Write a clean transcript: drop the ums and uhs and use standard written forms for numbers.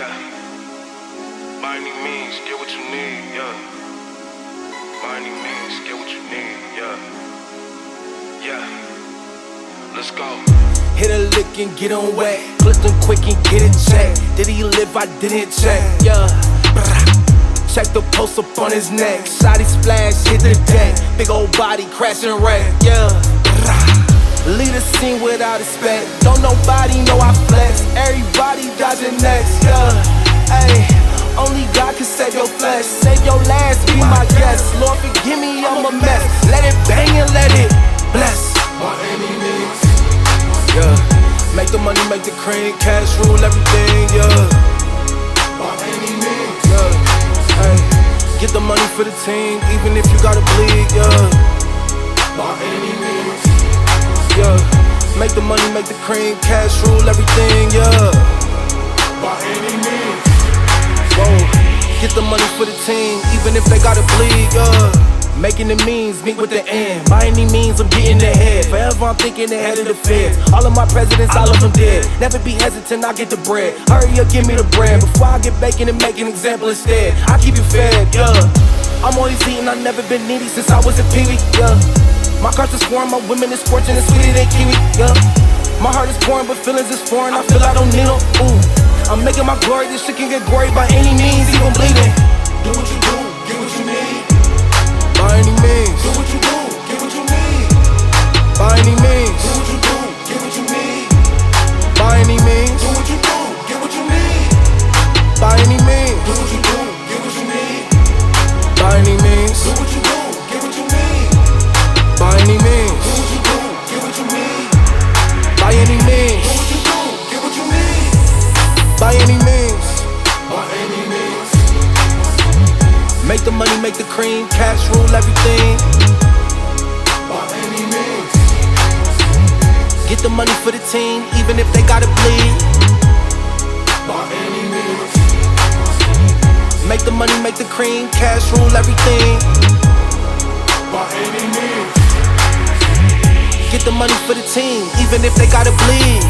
Yeah. By any means, get what you need, yeah. By any means, get what you need, yeah. Yeah. Let's go. Hit a lick and get on wet. Clip them quick and get it checked. Did he live? I didn't check, yeah. Check the post up on his neck. Shotty splash, hit the deck. Big old body, crash and wreck, yeah. Lead a scene without respect. Don't nobody know I flex. Everybody dodging next, yeah. Ayy, only God can save your flesh. Save your last, be my guest. Lord forgive me, I'm a mess. Let it bang and let it bless. By any means, yeah. Make the money, make the cream, cash rule everything, yeah. by any means, Yeah, ay. Get the money for the team, even if you gotta bleed, yeah. by any means, Yeah, make the money, make the cream, cash rule everything, yeah. by any means, Whoa, get the money for the team, even if they gotta bleed, yeah. Making the means, meet with the end. By any means, I'm getting ahead. Forever I'm thinking ahead of the feds. All of my presidents, all of them dead. Never be hesitant, I get the bread. Hurry up, give me the bread before I get bacon and make an example instead. I keep you fed, yeah. I'm always eating, I've never been needy since I was a peewee, yeah. My cards is foreign, my women is scorching and sweeter than kiwi, yeah. My heart is pouring, but feelings is foreign. I feel I don't need them, ooh. I'm making my glory, this shit can get gory by any means, even bleeding. do what you do, get what you need, By any means, do what you do, get what you need, by any means, do what you do, get what you need, by any means, do what you do, get what you need, by any means, do what you do, get what you need, by any means, do what you do, get what you need, by any means, do what you do, get what you need, by any means, do what you do, get what you need, by any means. by any means, Make the money, make the cream, cash rule everything. by any means, Get the money for the team, even if they gotta bleed. by any means, Make the money, make the cream, cash rule everything. by any means, Get the money for the team, even if they gotta bleed.